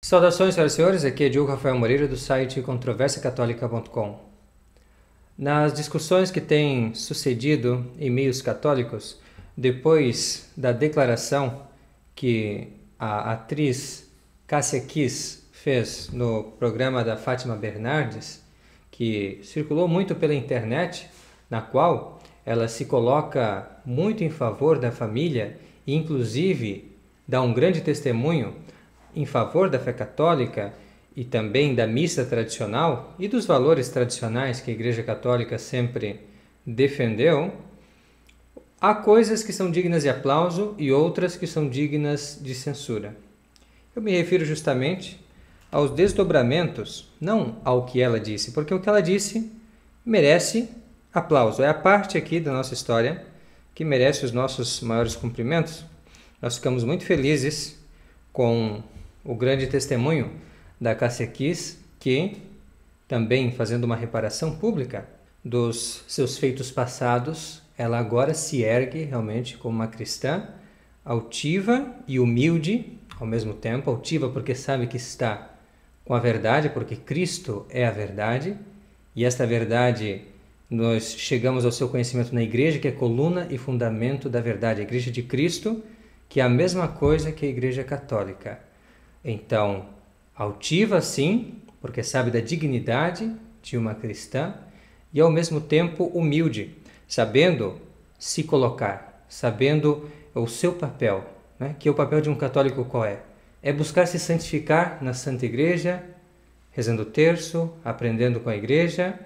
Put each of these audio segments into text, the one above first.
Saudações, senhoras e senhores, aqui é Diogo Rafael Moreira do site controversiacatólica.com. Nas discussões que têm sucedido em meios católicos, depois da declaração que a atriz Cássia Kiss fez no programa da Fátima Bernardes, que circulou muito pela internet, na qual ela se coloca muito em favor da família e inclusive dá um grande testemunho em favor da fé católica e também da missa tradicional e dos valores tradicionais que a Igreja Católica sempre defendeu, há coisas que são dignas de aplauso e outras que são dignas de censura. Eu me refiro justamente aos desdobramentos, não ao que ela disse, porque o que ela disse merece aplauso. É a parte aqui da nossa história que merece os nossos maiores cumprimentos. Nós ficamos muito felizes com o grande testemunho da Cássia Kiss, que, também fazendo uma reparação pública dos seus feitos passados, ela agora se ergue realmente como uma cristã altiva e humilde ao mesmo tempo. Altiva porque sabe que está com a verdade, porque Cristo é a verdade, e esta verdade nós chegamos ao seu conhecimento na igreja, que é coluna e fundamento da verdade, a Igreja de Cristo, que é a mesma coisa que a Igreja Católica. Então, altiva sim, porque sabe da dignidade de uma cristã, e ao mesmo tempo humilde, sabendo se colocar, sabendo o seu papel, né? Que é o papel de um católico qual é? É buscar se santificar na Santa Igreja, rezando o terço, aprendendo com a Igreja.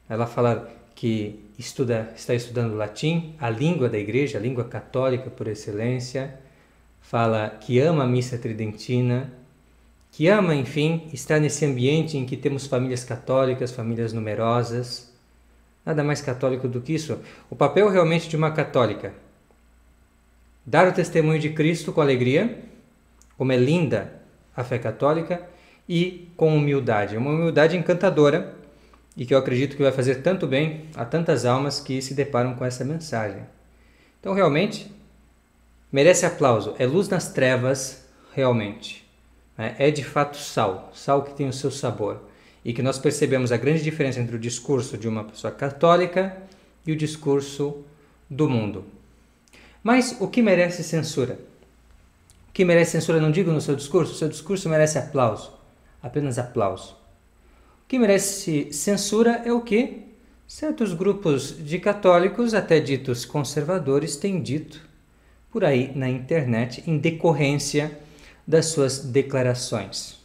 Ela fala que está estudando latim, a língua da Igreja, a língua católica por excelência. Fala que ama a missa tridentina, que ama, enfim, estar nesse ambiente em que temos famílias católicas, famílias numerosas. Nada mais católico do que isso. O papel realmente de uma católica: dar o testemunho de Cristo com alegria, como é linda a fé católica, e com humildade. Uma humildade encantadora e que eu acredito que vai fazer tanto bem a tantas almas que se deparam com essa mensagem. Então, realmente, merece aplauso. É luz nas trevas, realmente. É de fato sal, sal que tem o seu sabor. E que nós percebemos a grande diferença entre o discurso de uma pessoa católica e o discurso do mundo. Mas o que merece censura? O que merece censura, não digo no seu discurso merece aplauso, apenas aplauso. O que merece censura é o que certos grupos de católicos, até ditos conservadores, têm dito por aí na internet em decorrência das suas declarações.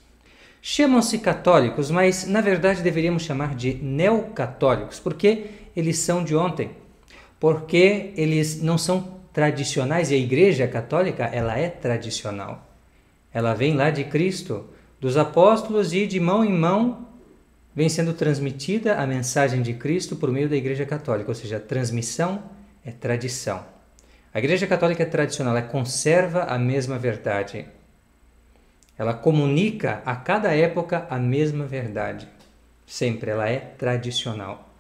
Chamam-se católicos, mas na verdade deveríamos chamar de neocatólicos, porque eles são de ontem, porque eles não são tradicionais, e a Igreja Católica, ela é tradicional. Ela vem lá de Cristo, dos apóstolos, e de mão em mão vem sendo transmitida a mensagem de Cristo por meio da Igreja Católica, ou seja, a transmissão é tradição. A Igreja Católica é tradicional, ela conserva a mesma verdade. Ela comunica a cada época a mesma verdade. Sempre, ela é tradicional.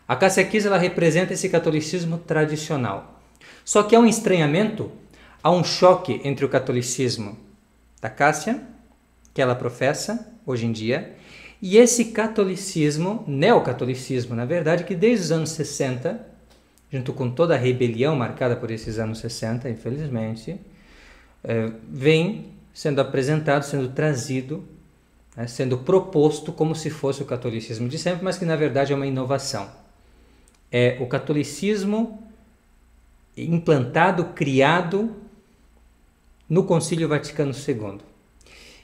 A Cássia Kiss, ela representa esse catolicismo tradicional. Só que há um estranhamento, há um choque entre o catolicismo da Cássia, que ela professa hoje em dia, e esse catolicismo, neocatolicismo, na verdade, que desde os anos 60, junto com toda a rebelião marcada por esses anos 60, infelizmente, vem sendo apresentado, sendo trazido, sendo proposto como se fosse o catolicismo de sempre, mas que na verdade é uma inovação. É o catolicismo implantado, criado no Concílio Vaticano II.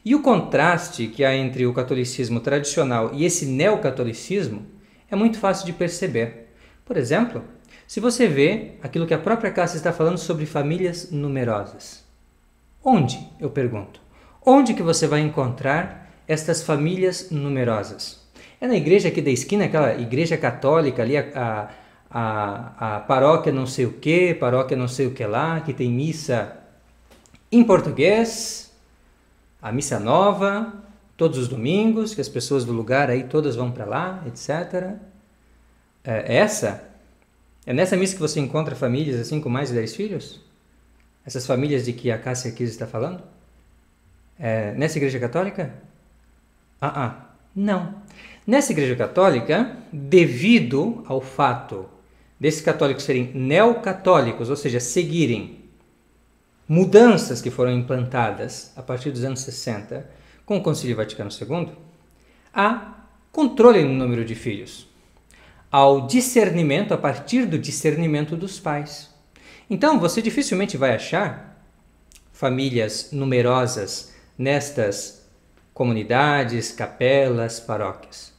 E o contraste que há entre o catolicismo tradicional e esse neocatolicismo é muito fácil de perceber. Por exemplo, se você vê aquilo que a própria Cássia está falando sobre famílias numerosas. Onde, eu pergunto, onde que você vai encontrar estas famílias numerosas? É na igreja aqui da esquina, aquela igreja católica ali, a paróquia não sei o que, paróquia não sei o que lá, que tem missa em português, a missa nova, todos os domingos, que as pessoas do lugar aí todas vão para lá, etc. É nessa missa que você encontra famílias assim com mais de 10 filhos? Essas famílias de que a Cássia Kiss está falando? Nessa igreja católica? Não. Nessa Igreja Católica, devido ao fato desses católicos serem neocatólicos, ou seja, seguirem mudanças que foram implantadas a partir dos anos 60 com o Concílio Vaticano II, há controle no número de filhos, ao discernimento, a partir do discernimento dos pais. Então, você dificilmente vai achar famílias numerosas nestas comunidades, capelas, paróquias.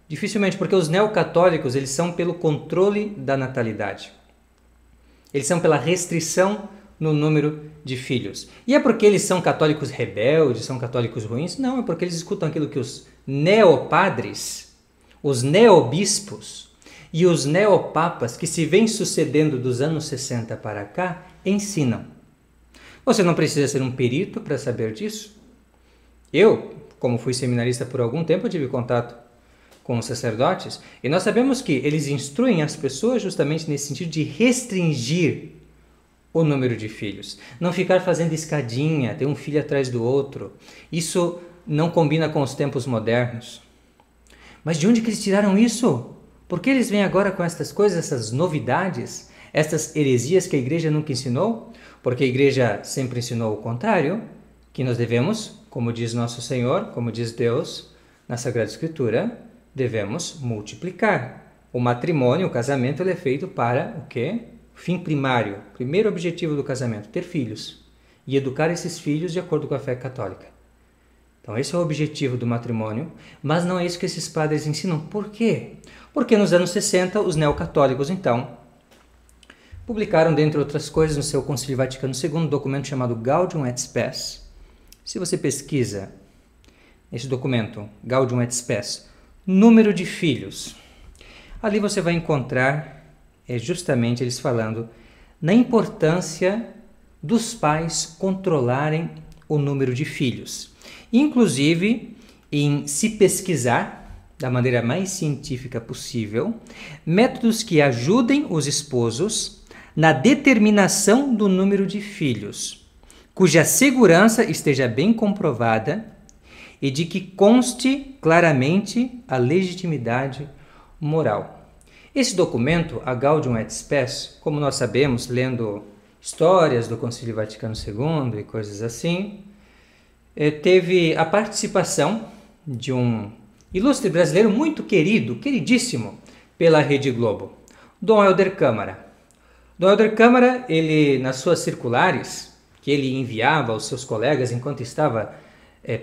Dificilmente, porque os neocatólicos, eles são pelo controle da natalidade. Eles são pela restrição no número de filhos. E é porque eles são católicos rebeldes, são católicos ruins? Não, é porque eles escutam aquilo que os neopadres, os neobispos e os neopapas que se vêm sucedendo dos anos 60 para cá ensinam. Você não precisa ser um perito para saber disso. Eu, como fui seminarista por algum tempo, tive contato com os sacerdotes e nós sabemos que eles instruem as pessoas justamente nesse sentido de restringir o número de filhos. Não ficar fazendo escadinha, ter um filho atrás do outro. Isso não combina com os tempos modernos. Mas de onde que eles tiraram isso? Por que eles vêm agora com essas coisas, essas novidades, essas heresias que a igreja nunca ensinou? Porque a igreja sempre ensinou o contrário, que nós devemos, como diz nosso Senhor, como diz Deus na Sagrada Escritura, devemos multiplicar. O matrimônio, o casamento, ele é feito para o quê? Fim primário, primeiro objetivo do casamento, ter filhos e educar esses filhos de acordo com a fé católica. Então esse é o objetivo do matrimônio, mas não é isso que esses padres ensinam. Por quê? Porque nos anos 60 os neocatólicos, então, publicaram, dentre outras coisas, no seu Concílio Vaticano II, um documento chamado Gaudium et Spes. Se você pesquisa nesse documento, Gaudium et Spes, número de filhos, ali você vai encontrar justamente eles falando na importância dos pais controlarem o número de filhos. Inclusive, em se pesquisar, da maneira mais científica possível, métodos que ajudem os esposos na determinação do número de filhos, cuja segurança esteja bem comprovada e de que conste claramente a legitimidade moral. Esse documento, a Gaudium et Spes, como nós sabemos, lendo histórias do Concílio Vaticano II e coisas assim, teve a participação de um ilustre brasileiro muito querido, queridíssimo pela Rede Globo, Dom Helder Câmara. Dom Helder Câmara, ele, nas suas circulares, que ele enviava aos seus colegas enquanto estava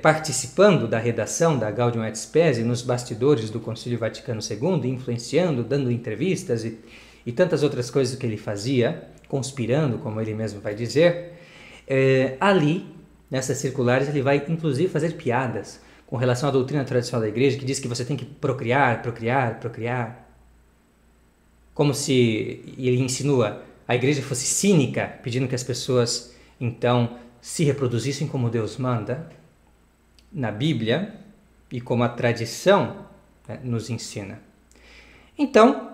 participando da redação da Gaudium et Spes e nos bastidores do Concílio Vaticano II, influenciando, dando entrevistas e tantas outras coisas que ele fazia, conspirando, como ele mesmo vai dizer, ali, nessas circulares, ele vai inclusive fazer piadas com relação à doutrina tradicional da igreja, que diz que você tem que procriar, procriar, procriar. Como se, ele insinua, a igreja fosse cínica, pedindo que as pessoas, então, se reproduzissem como Deus manda, na Bíblia, e como a tradição nos ensina. Então,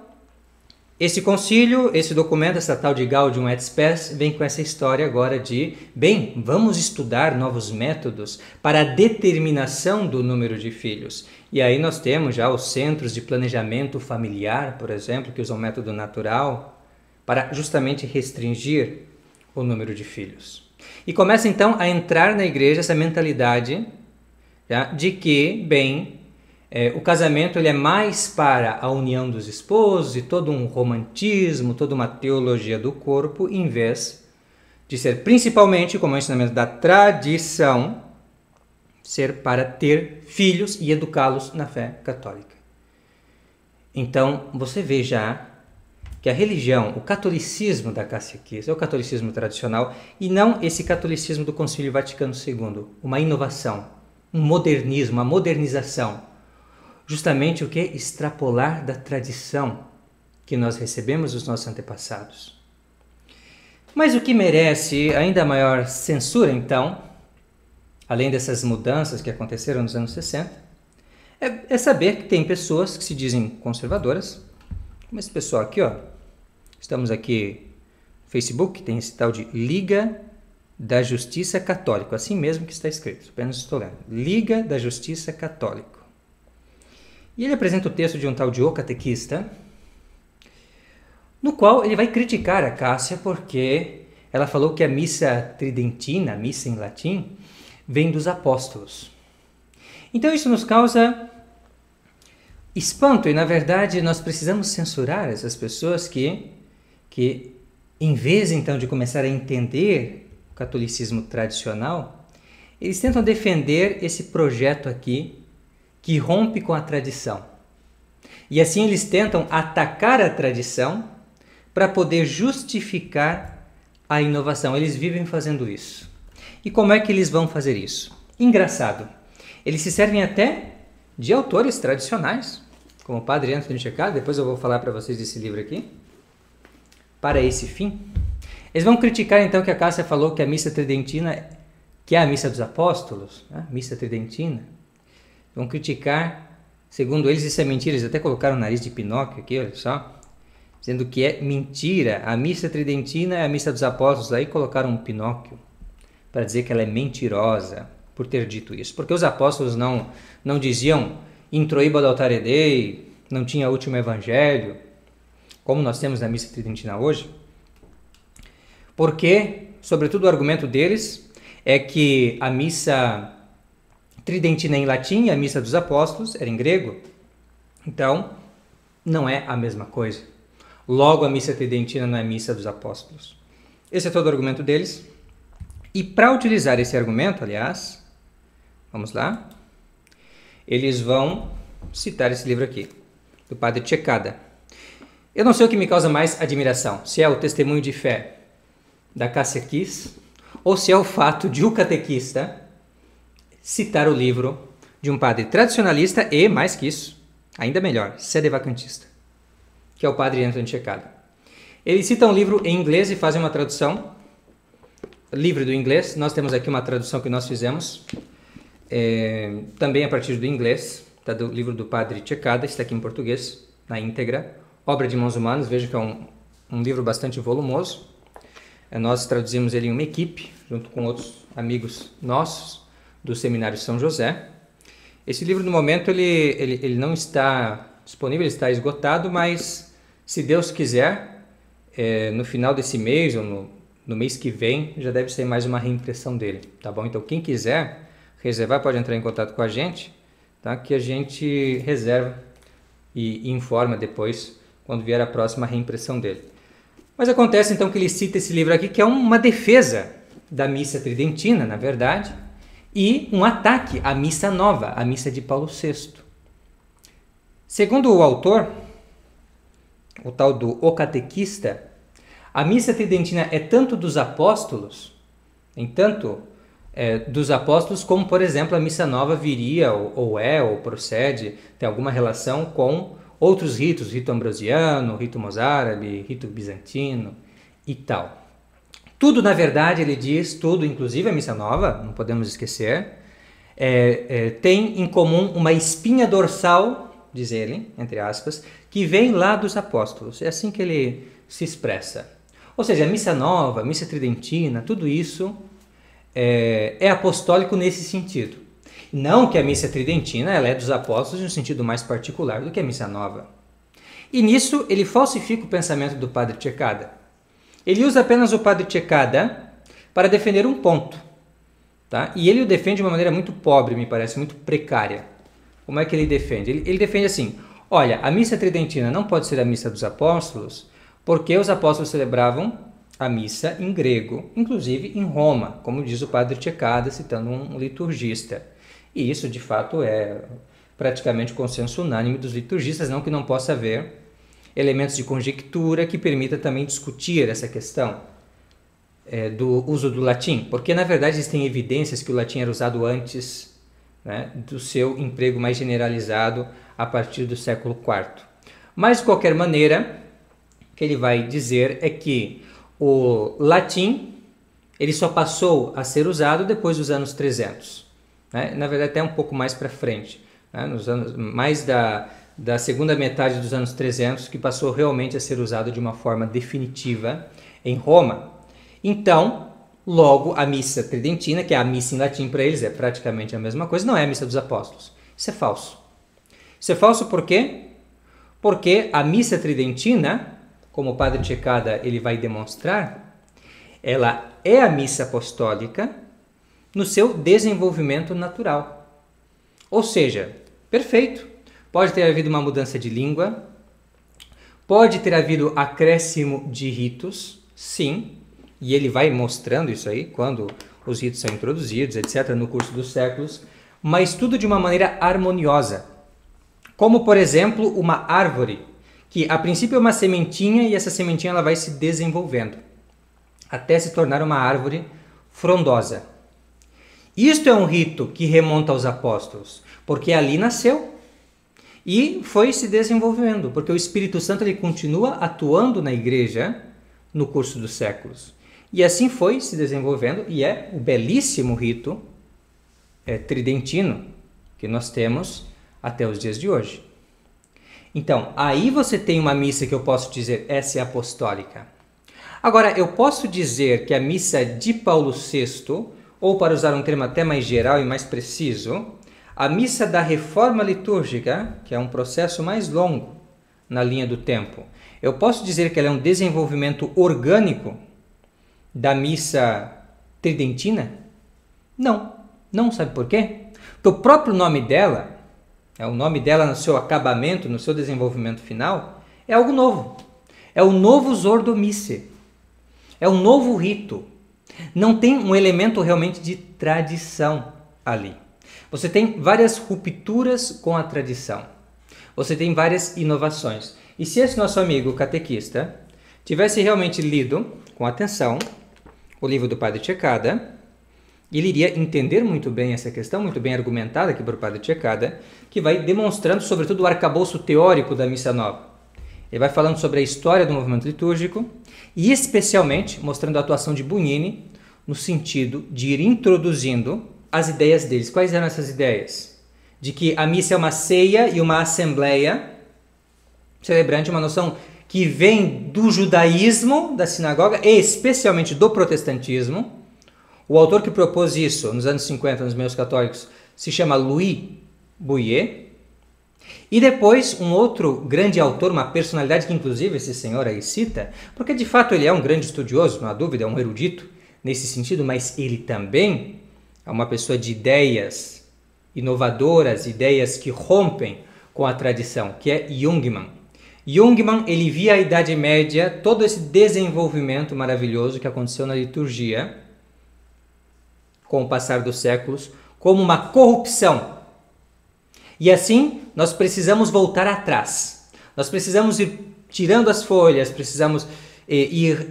esse concílio, esse documento, essa tal de Gaudium et Spes, vem com essa história agora de, bem, vamos estudar novos métodos para a determinação do número de filhos. E aí nós temos já os centros de planejamento familiar, por exemplo, que usam o método natural para justamente restringir o número de filhos. E começa então a entrar na igreja essa mentalidade de que, bem, o casamento ele é mais para a união dos esposos e todo um romantismo, toda uma teologia do corpo, em vez de ser principalmente, como é o ensinamento da tradição, ser para ter filhos e educá-los na fé católica. Então, você vê já que a religião, o catolicismo da Cássia Kiss é o catolicismo tradicional e não esse catolicismo do Concílio Vaticano II, uma inovação, um modernismo, uma modernização. Justamente o que? Extrapolar da tradição que nós recebemos dos nossos antepassados. Mas o que merece ainda maior censura, então, além dessas mudanças que aconteceram nos anos 60, é saber que tem pessoas que se dizem conservadoras, como esse pessoal aqui, ó. Estamos aqui no Facebook, tem esse tal de Liga da Justiça Católica, assim mesmo que está escrito, apenas estou lendo. Liga da Justiça Católica. E ele apresenta o texto de um tal de O Catequista, no qual ele vai criticar a Cássia porque ela falou que a missa tridentina, a missa em latim, vem dos apóstolos. Então isso nos causa espanto e, na verdade, nós precisamos censurar essas pessoas que em vez, então, de começar a entender o catolicismo tradicional, eles tentam defender esse projeto aqui que rompe com a tradição. E assim eles tentam atacar a tradição para poder justificar a inovação. Eles vivem fazendo isso. E como é que eles vão fazer isso? Engraçado. Eles se servem até de autores tradicionais, como o Padre Anthony Cekada, depois eu vou falar para vocês desse livro aqui, para esse fim. Eles vão criticar então que a Cássia falou que a missa tridentina, que é a missa dos apóstolos, né? Missa tridentina, vão criticar, segundo eles isso é mentira, eles até colocaram o nariz de Pinóquio aqui, olha só, dizendo que é mentira, a missa tridentina é a missa dos apóstolos, aí colocaram um Pinóquio, para dizer que ela é mentirosa por ter dito isso, porque os apóstolos não diziam introibo ad altare Dei, não tinha último evangelho, como nós temos na missa tridentina hoje, porque, sobretudo, o argumento deles é que a missa tridentina é em latim e a missa dos apóstolos era em grego, então não é a mesma coisa. Logo, a missa tridentina não é a missa dos apóstolos. Esse é todo o argumento deles. E para utilizar esse argumento, aliás, vamos lá, eles vão citar esse livro aqui, do Padre Cekada. Eu não sei o que me causa mais admiração, se é o testemunho de fé da Cássia Kiss, ou se é o fato de o catequista citar o livro de um padre tradicionalista e, mais que isso, ainda melhor, sedevacantista, que é o Padre Anthony Cekada. Ele cita um livro em inglês e faz uma tradução livre do inglês. Nós temos aqui uma tradução que nós fizemos, também a partir do inglês, tá, do livro do Padre Cekada, está aqui em português, na íntegra, Obra de Mãos Humanas, veja que é um livro bastante volumoso. Nós traduzimos ele em uma equipe, junto com outros amigos nossos, do Seminário São José. Esse livro, no momento, ele não está disponível, ele está esgotado, mas, se Deus quiser, no final desse mês ou no mês que vem, já deve ser mais uma reimpressão dele, tá bom? Então, quem quiser reservar, pode entrar em contato com a gente, tá? Que a gente reserva e informa depois, quando vier a próxima reimpressão dele. Mas acontece, então, que ele cita esse livro aqui, que é uma defesa da missa tridentina, na verdade, e um ataque à missa nova, a missa de Paulo VI. Segundo o autor, o tal do O Catequista, a missa tridentina é tanto dos apóstolos, dos apóstolos, como, por exemplo, a missa nova viria, ou procede, tem alguma relação com outros ritos, rito ambrosiano, rito mozárabe, rito bizantino e tal. Tudo, na verdade, ele diz, tudo, inclusive a missa nova, não podemos esquecer, tem em comum uma espinha dorsal, diz ele, entre aspas, que vem lá dos apóstolos. É assim que ele se expressa. Ou seja, a missa nova, a missa tridentina, tudo isso é apostólico nesse sentido. Não que a missa tridentina ela é dos apóstolos em um sentido mais particular do que a missa nova. E nisso ele falsifica o pensamento do Padre Cekada. Ele usa apenas o Padre Cekada para defender um ponto. Tá? E ele o defende de uma maneira muito pobre, me parece, muito precária. Como é que ele defende? Ele defende assim, olha, a missa tridentina não pode ser a missa dos apóstolos, porque os apóstolos celebravam a missa em grego, inclusive em Roma, como diz o Padre Cekada, citando um liturgista. E isso, de fato, é praticamente o consenso unânime dos liturgistas, não que não possa haver elementos de conjectura que permita também discutir essa questão do uso do latim, porque, na verdade, existem evidências que o latim era usado antes, né, do seu emprego mais generalizado a partir do século IV. Mas, de qualquer maneira, o que ele vai dizer é que o latim ele só passou a ser usado depois dos anos 300. Né? Na verdade, até um pouco mais para frente, né? Nos anos, mais da segunda metade dos anos 300, que passou realmente a ser usado de uma forma definitiva em Roma. Então, logo, a missa tridentina, que é a missa em latim para eles, é praticamente a mesma coisa, não é a missa dos apóstolos. Isso é falso. Isso é falso por quê? Porque a missa tridentina, como o Padre Cekada ele vai demonstrar, ela é a missa apostólica no seu desenvolvimento natural. Ou seja, perfeito, pode ter havido uma mudança de língua, pode ter havido acréscimo de ritos, sim, e ele vai mostrando isso aí, quando os ritos são introduzidos, etc., no curso dos séculos, mas tudo de uma maneira harmoniosa. Como, por exemplo, uma árvore, que a princípio é uma sementinha e essa sementinha ela vai se desenvolvendo, até se tornar uma árvore frondosa. Isto é um rito que remonta aos apóstolos, porque ali nasceu e foi se desenvolvendo, porque o Espírito Santo ele continua atuando na igreja no curso dos séculos. E assim foi se desenvolvendo, e é o belíssimo rito tridentino que nós temos até os dias de hoje. Então, aí você tem uma missa que eu posso dizer, essa é apostólica. Agora, eu posso dizer que a missa de Paulo VI, ou para usar um termo até mais geral e mais preciso, a missa da reforma litúrgica, que é um processo mais longo na linha do tempo, eu posso dizer que ela é um desenvolvimento orgânico da missa tridentina? Não, sabe por quê? Porque o próprio nome dela, o nome dela no seu acabamento, no seu desenvolvimento final, é algo novo. É o novus ordo missae. É um novo rito. Não tem um elemento realmente de tradição ali. Você tem várias rupturas com a tradição. Você tem várias inovações. E se esse nosso amigo catequista tivesse realmente lido com atenção o livro do Padre Cekada, ele iria entender muito bem essa questão, muito bem argumentada aqui por Padre Cekada, que vai demonstrando, sobretudo, o arcabouço teórico da Missa Nova. Ele vai falando sobre a história do movimento litúrgico e, especialmente, mostrando a atuação de Bugnini no sentido de ir introduzindo as ideias deles. Quais eram essas ideias? De que a missa é uma ceia e uma assembleia celebrante, uma noção que vem do judaísmo, da sinagoga, e especialmente do protestantismo. O autor que propôs isso nos anos 50, nos meios católicos, se chama Louis Bouyer. E depois um outro grande autor, uma personalidade que inclusive esse senhor aí cita, porque de fato ele é um grande estudioso, não há dúvida, é um erudito nesse sentido, mas ele também é uma pessoa de ideias inovadoras, ideias que rompem com a tradição, que é Jungmann. Jungmann, ele via a Idade Média, todo esse desenvolvimento maravilhoso que aconteceu na liturgia, com o passar dos séculos, como uma corrupção. E assim, nós precisamos voltar atrás. Nós precisamos ir tirando as folhas, precisamos ir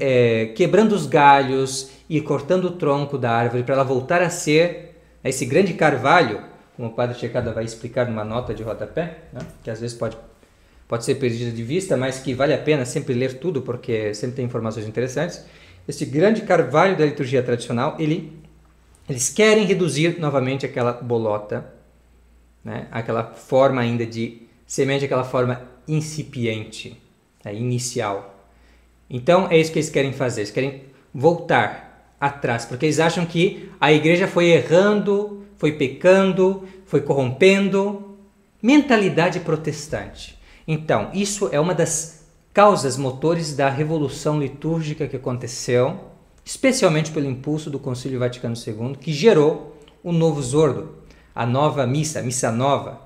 quebrando os galhos, ir cortando o tronco da árvore para ela voltar a ser esse grande carvalho, como o Padre Cekada vai explicar numa nota de rodapé, né? Que às vezes pode ser perdida de vista, mas que vale a pena sempre ler tudo, porque sempre tem informações interessantes. Esse grande carvalho da liturgia tradicional, eles querem reduzir novamente aquela bolota, né? Aquela forma ainda de semente, aquela forma incipiente, inicial. Então é isso que eles querem fazer, eles querem voltar atrás, porque eles acham que a igreja foi errando, foi pecando, foi corrompendo. Mentalidade protestante. Então, isso é uma das causas motores da revolução litúrgica que aconteceu, especialmente pelo impulso do Concílio Vaticano II, que gerou o Novus Ordo, a nova missa, a missa nova,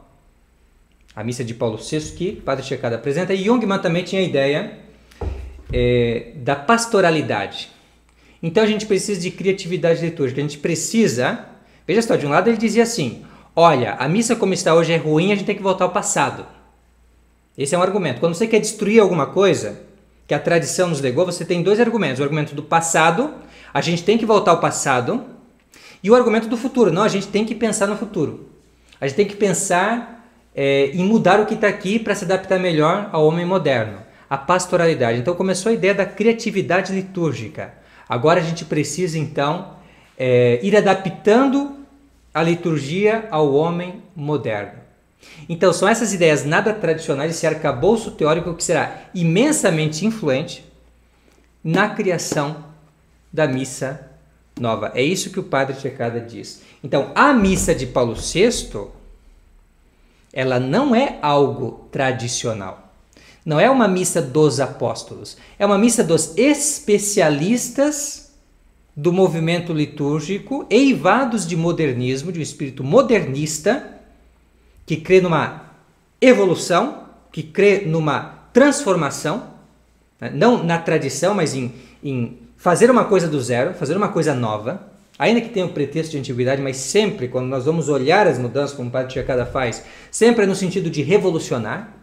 a missa de Paulo VI, que Padre Cekada apresenta. E Jungmann também tinha a ideia da pastoralidade. Então a gente precisa de criatividade litúrgica, a gente precisa... Veja só, de um lado ele dizia assim, olha, a missa como está hoje é ruim, a gente tem que voltar ao passado. Esse é um argumento. Quando você quer destruir alguma coisa que a tradição nos legou, você tem dois argumentos. O argumento do passado, a gente tem que voltar ao passado, e o argumento do futuro. Não, a gente tem que pensar no futuro. A gente tem que pensar em mudar o que está aqui para se adaptar melhor ao homem moderno. A pastoralidade. Então começou a ideia da criatividade litúrgica. Agora a gente precisa então ir adaptando a liturgia ao homem moderno. Então são essas ideias nada tradicionais, esse arcabouço teórico que será imensamente influente na criação da missa nova. É isso que o Padre Cekada diz. Então a missa de Paulo VI, Ela não é algo tradicional. Não é uma missa dos apóstolos. É uma missa dos especialistas do movimento litúrgico, eivados de modernismo, de um espírito modernista, que crê numa evolução, que crê numa transformação, não na tradição, mas em fazer uma coisa do zero, fazer uma coisa nova, ainda que tenha o pretexto de antiguidade, mas sempre, quando nós vamos olhar as mudanças, como o Padre Tchekada faz, sempre é no sentido de revolucionar.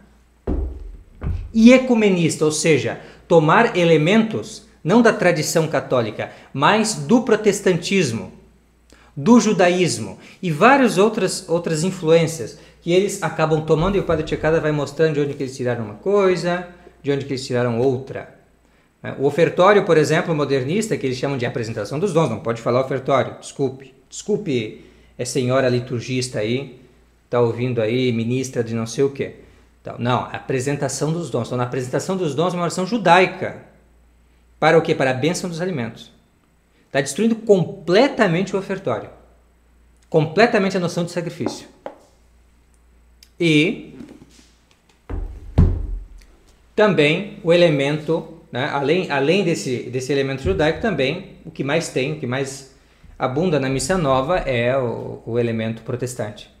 E ecumenista, ou seja, tomar elementos não da tradição católica, mas do protestantismo, do judaísmo e várias outras influências que eles acabam tomando, e o Padre Tchekada vai mostrando de onde que eles tiraram uma coisa, de onde que eles tiraram outra. O ofertório, por exemplo, modernista, que eles chamam de apresentação dos dons, não pode falar ofertório, desculpe, senhora liturgista aí, está ouvindo aí, ministra de não sei o quê. Então, não, apresentação dos dons. Então, na apresentação dos dons é uma oração judaica. Para o quê? Para a bênção dos alimentos. Está destruindo completamente o ofertório. Completamente a noção de sacrifício. E também o elemento, né, além desse elemento judaico, também o que mais tem, o que mais abunda na missa nova é o elemento protestante.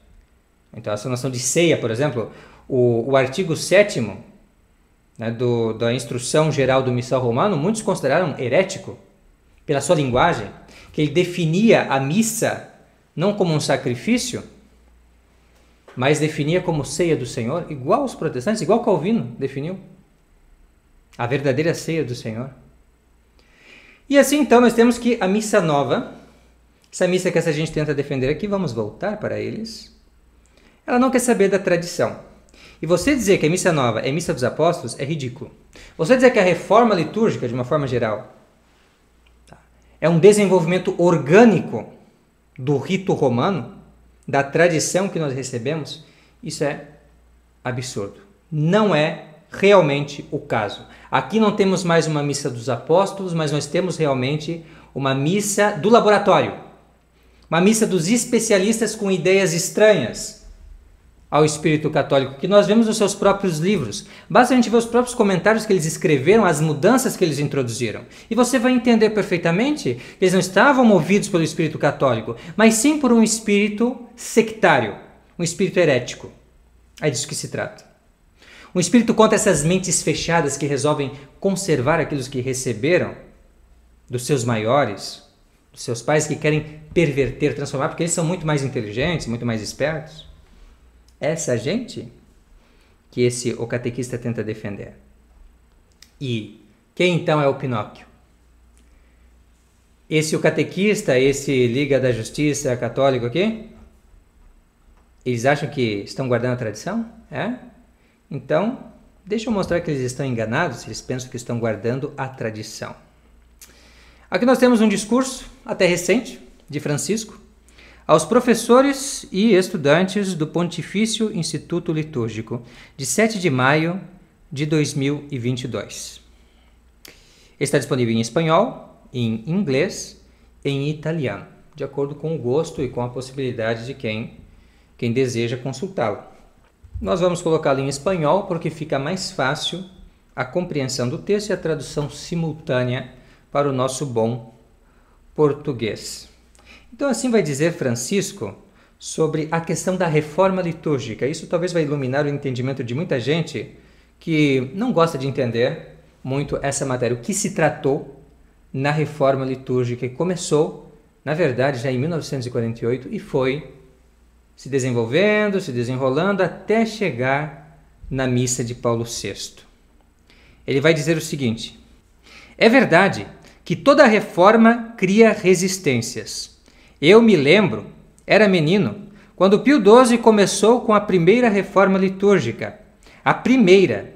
Então, essa noção de ceia, por exemplo, o artigo 7º, né, da Instrução Geral do Missal Romano, muitos consideraram herético, pela sua linguagem, que ele definia a missa não como um sacrifício, mas definia como ceia do Senhor, igual os protestantes, igual Calvino definiu. A verdadeira ceia do Senhor. E assim, então, nós temos que a missa nova, essa missa que essa gente tenta defender aqui, vamos voltar para eles, ela não quer saber da tradição. E você dizer que a missa nova é missa dos apóstolos é ridículo. Você dizer que a reforma litúrgica, de uma forma geral, é um desenvolvimento orgânico do rito romano, da tradição que nós recebemos, isso é absurdo. Não é realmente o caso. Aqui não temos mais uma missa dos apóstolos, mas nós temos realmente uma missa do laboratório. Uma missa dos especialistas com ideias estranhas ao espírito católico, que nós vemos nos seus próprios livros. Basta a gente ver os próprios comentários que eles escreveram, as mudanças que eles introduziram. E você vai entender perfeitamente que eles não estavam movidos pelo espírito católico, mas sim por um espírito sectário, um espírito herético. É disso que se trata. Um espírito contra essas mentes fechadas que resolvem conservar aquilo que receberam dos seus maiores, dos seus pais, que querem perverter, transformar, porque eles são muito mais inteligentes, muito mais espertos. Essa gente que o catequista tenta defender. E quem então é o Pinóquio? O catequista, esse Liga da Justiça católico aqui, eles acham que estão guardando a tradição? Então, deixa eu mostrar que eles estão enganados, eles pensam que estão guardando a tradição. Aqui nós temos um discurso, até recente, de Francisco, aos professores e estudantes do Pontifício Instituto Litúrgico, de 7 de maio de 2022. Está disponível em espanhol, em inglês e em italiano, de acordo com o gosto e com a possibilidade de quem deseja consultá-lo. Nós vamos colocá-lo em espanhol porque fica mais fácil a compreensão do texto e a tradução simultânea para o nosso bom português. Então, assim vai dizer Francisco sobre a questão da reforma litúrgica. Isso talvez vai iluminar o entendimento de muita gente que não gosta de entender muito essa matéria. O que se tratou na reforma litúrgica que começou, na verdade, já em 1948 e foi se desenvolvendo, se desenrolando até chegar na missa de Paulo VI. Ele vai dizer o seguinte: é verdade que toda reforma cria resistências. Eu me lembro, era menino, quando Pio XII começou com a primeira reforma litúrgica. A primeira.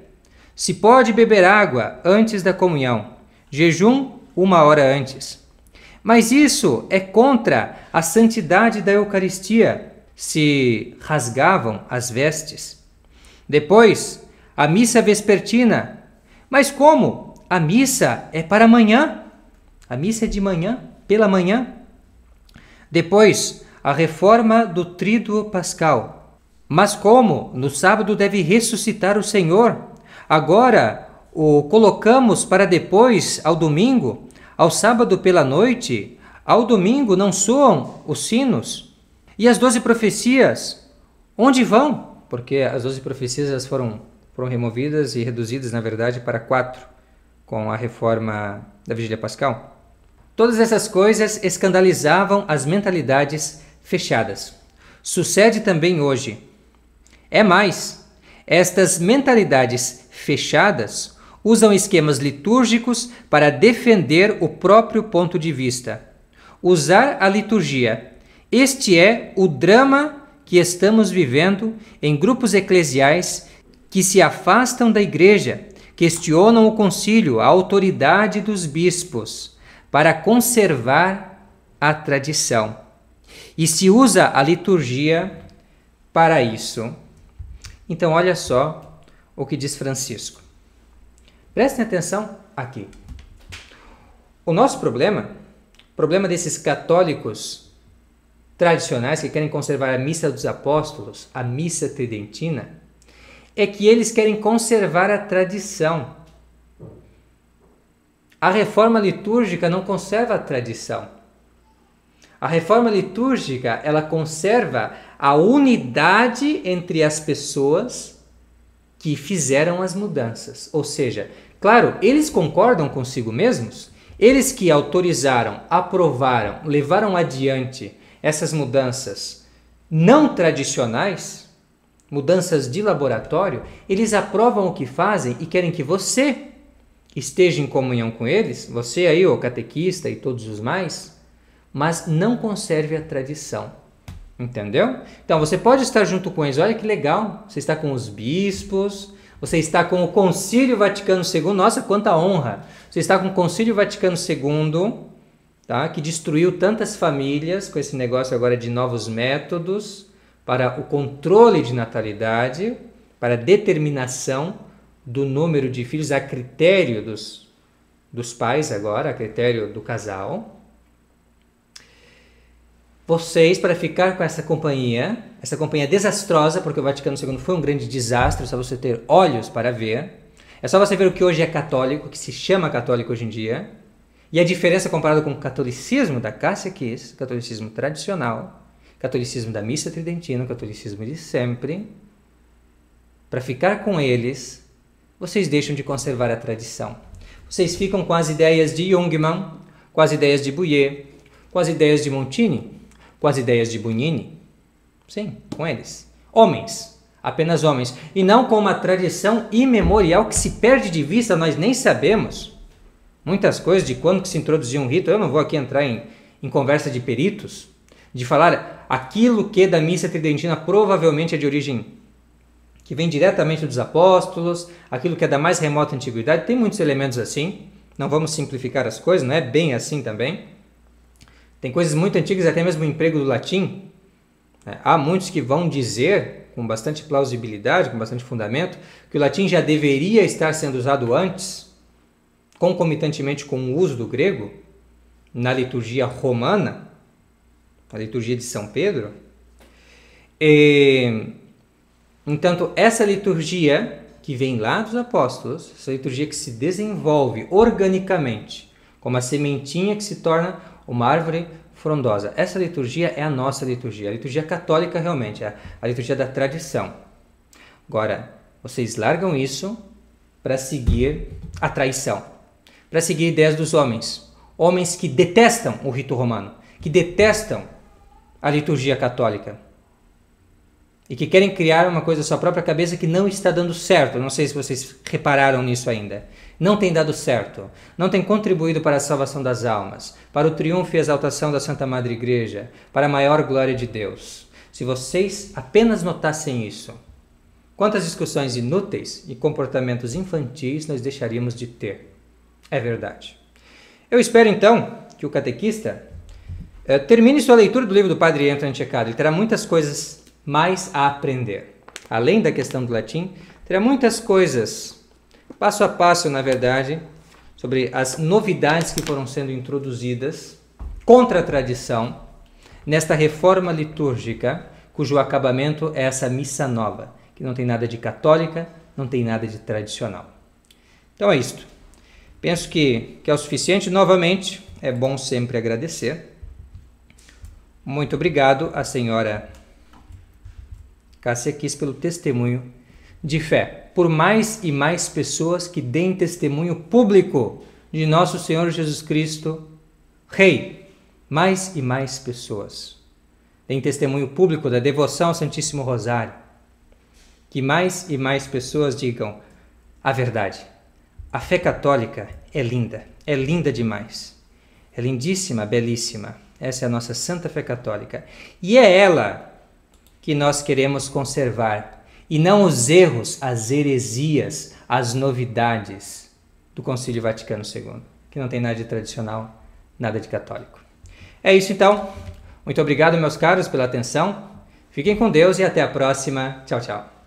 Se pode beber água antes da comunhão, jejum 1 hora antes. Mas isso é contra a santidade da Eucaristia. Se rasgavam as vestes. Depois, a missa vespertina. Mas como? A missa é para amanhã. A missa é de manhã, pela manhã. Depois, a reforma do Tríduo Pascal. Mas como no sábado deve ressuscitar o Senhor, agora o colocamos para depois, ao domingo, ao sábado pela noite, ao domingo não soam os sinos? E as 12 profecias, onde vão? Porque as 12 profecias elas foram removidas e reduzidas, na verdade, para 4, com a reforma da Vigília Pascal. Todas essas coisas escandalizavam as mentalidades fechadas. Sucede também hoje. É mais, estas mentalidades fechadas usam esquemas litúrgicos para defender o próprio ponto de vista. Usar a liturgia. Este é o drama que estamos vivendo em grupos eclesiais que se afastam da igreja, questionam o concílio, a autoridade dos bispos, para conservar a tradição. E se usa a liturgia para isso. Então, olha só o que diz Francisco. Prestem atenção aqui. O nosso problema desses católicos tradicionais que querem conservar a missa dos apóstolos, a missa tridentina, é que eles querem conservar a tradição. A reforma litúrgica não conserva a tradição. A reforma litúrgica, ela conserva a unidade entre as pessoas que fizeram as mudanças. Ou seja, claro, eles concordam consigo mesmos, eles que autorizaram, aprovaram, levaram adiante essas mudanças não tradicionais, mudanças de laboratório, eles aprovam o que fazem e querem que você esteja em comunhão com eles, você aí, o catequista e todos os mais, mas não conserve a tradição. Entendeu? Então, você pode estar junto com eles, olha que legal, você está com os bispos, você está com o Concílio Vaticano II, nossa, quanta honra! Você está com o Concílio Vaticano II, tá? Que destruiu tantas famílias com esse negócio agora de novos métodos para o controle de natalidade, para a determinação do número de filhos a critério dos pais agora, a critério do casal. Vocês, para ficar com essa companhia desastrosa, porque o Vaticano II foi um grande desastre, só você ter olhos para ver. É só você ver o que hoje é católico, que se chama católico hoje em dia, e a diferença comparada com o catolicismo da Cássia Kiss, catolicismo tradicional, catolicismo da missa tridentina, catolicismo de sempre. Para ficar com eles, vocês deixam de conservar a tradição. Vocês ficam com as ideias de Jungmann, com as ideias de Bouyer, com as ideias de Montini, com as ideias de Bugnini. Sim, com eles. Homens, apenas homens. E não com uma tradição imemorial que se perde de vista, nós nem sabemos. Muitas coisas de quando que se introduziu um rito, eu não vou aqui entrar em conversa de peritos, de falar aquilo que da missa tridentina provavelmente é de origem que vem diretamente dos apóstolos, aquilo que é da mais remota antiguidade. Tem muitos elementos assim, não vamos simplificar as coisas, não é bem assim também. Tem coisas muito antigas, até mesmo o emprego do latim. Há muitos que vão dizer, com bastante plausibilidade, com bastante fundamento, que o latim já deveria estar sendo usado antes, concomitantemente com o uso do grego, na liturgia romana, a liturgia de São Pedro. Entanto, essa liturgia que vem lá dos apóstolos, essa liturgia que se desenvolve organicamente, como a sementinha que se torna uma árvore frondosa. Essa liturgia é a nossa liturgia, a liturgia católica realmente, é a liturgia da tradição. Agora, vocês largam isso para seguir a traição, para seguir ideias dos homens, homens que detestam o rito romano, que detestam a liturgia católica e que querem criar uma coisa à sua própria cabeça que não está dando certo. Não sei se vocês repararam nisso ainda. Não tem dado certo, não tem contribuído para a salvação das almas, para o triunfo e exaltação da Santa Madre Igreja, para a maior glória de Deus. Se vocês apenas notassem isso, quantas discussões inúteis e comportamentos infantis nós deixaríamos de ter? É verdade. Eu espero então que o catequista termine sua leitura do livro do Padre Anthony Ceccardi. Ele terá muitas coisas mais a aprender. Além da questão do latim, terá muitas coisas passo a passo, na verdade, sobre as novidades que foram sendo introduzidas contra a tradição nesta reforma litúrgica cujo acabamento é essa missa nova, que não tem nada de católica, não tem nada de tradicional. Então é isto. Penso que é o suficiente. Novamente, é bom sempre agradecer. Muito obrigado à senhora Cássia Kiss pelo testemunho de fé. Por mais e mais pessoas que deem testemunho público de nosso Senhor Jesus Cristo, Rei. Mais e mais pessoas deem testemunho público da devoção ao Santíssimo Rosário. Que mais e mais pessoas digam a verdade. A fé católica é linda demais. É lindíssima, belíssima. Essa é a nossa Santa Fé Católica. E é ela que nós queremos conservar, e não os erros, as heresias, as novidades do Concílio Vaticano II, que não tem nada de tradicional, nada de católico. É isso então. Muito obrigado, meus caros, pela atenção. Fiquem com Deus e até a próxima. Tchau, tchau.